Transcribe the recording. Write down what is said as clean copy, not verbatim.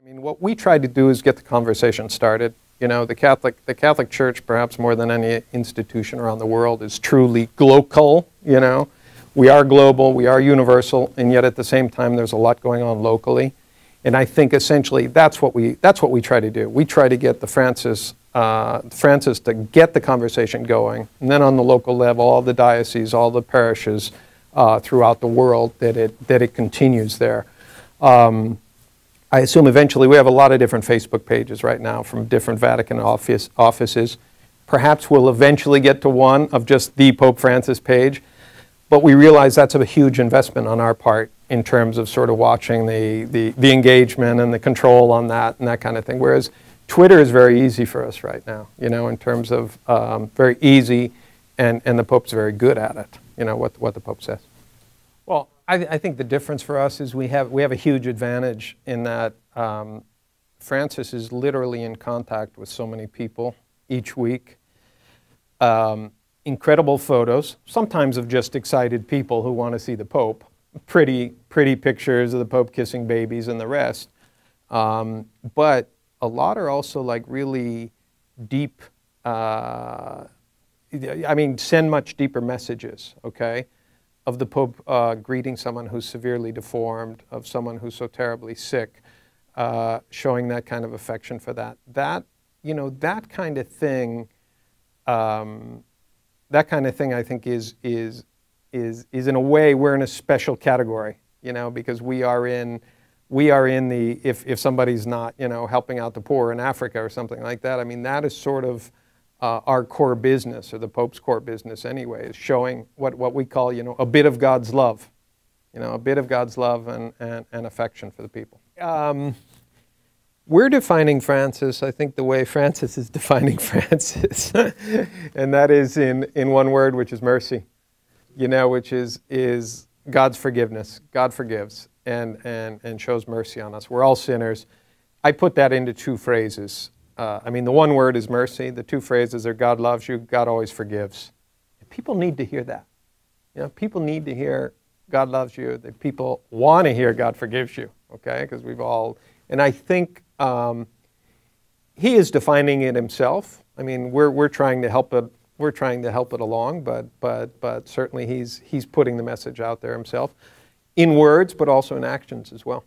I mean, what we try to do is get the conversation started. You know, the Catholic Church, perhaps more than any institution around the world, is truly global. You know, we are global, we are universal, and yet at the same time, there's a lot going on locally. And I think essentially that's what we try to do. We try to get the Francis to get the conversation going, and then on the local level, all the dioceses, all the parishes throughout the world, that it continues there. I assume eventually we have a lot of different Facebook pages right now from different Vatican offices. Perhaps we'll eventually get to one of just the Pope Francis page, but we realize that's a huge investment on our part in terms of sort of watching the engagement and the control on that and that kind of thing. Whereas Twitter is very easy for us right now, you know, in terms of very easy, and the Pope's very good at it, you know, what the Pope says. Well, I think the difference for us is we have a huge advantage in that Francis is literally in contact with so many people each week. Incredible photos, sometimes of just excited people who want to see the Pope. Pretty pictures of the Pope kissing babies and the rest. But a lot are also like really deep, I mean, send much deeper messages, okay? Of the Pope greeting someone who's severely deformed, of someone who's so terribly sick, showing that kind of affection for that. That, you know, that kind of thing I think is in a way, we're in a special category, you know, because we are in the, if somebody's not, you know, helping out the poor in Africa or something like that, I mean, that is sort of our core business, or the Pope's core business anyway, is showing what we call, you know, a bit of God's love, you know, a bit of God's love and affection for the people. We're defining Francis, I think, the way Francis is defining Francis, and that is in one word, which is mercy, you know, which is God's forgiveness. God forgives and shows mercy on us. We're all sinners. I put that into two phrases. I mean, the one word is mercy. The two phrases are God loves you, God always forgives. People need to hear that. You know, people need to hear God loves you. That people want to hear God forgives you, okay? Because we've all, and I think he is defining it himself. I mean, we're trying to help it. We're trying to help it along, but certainly he's putting the message out there himself, in words, but also in actions as well.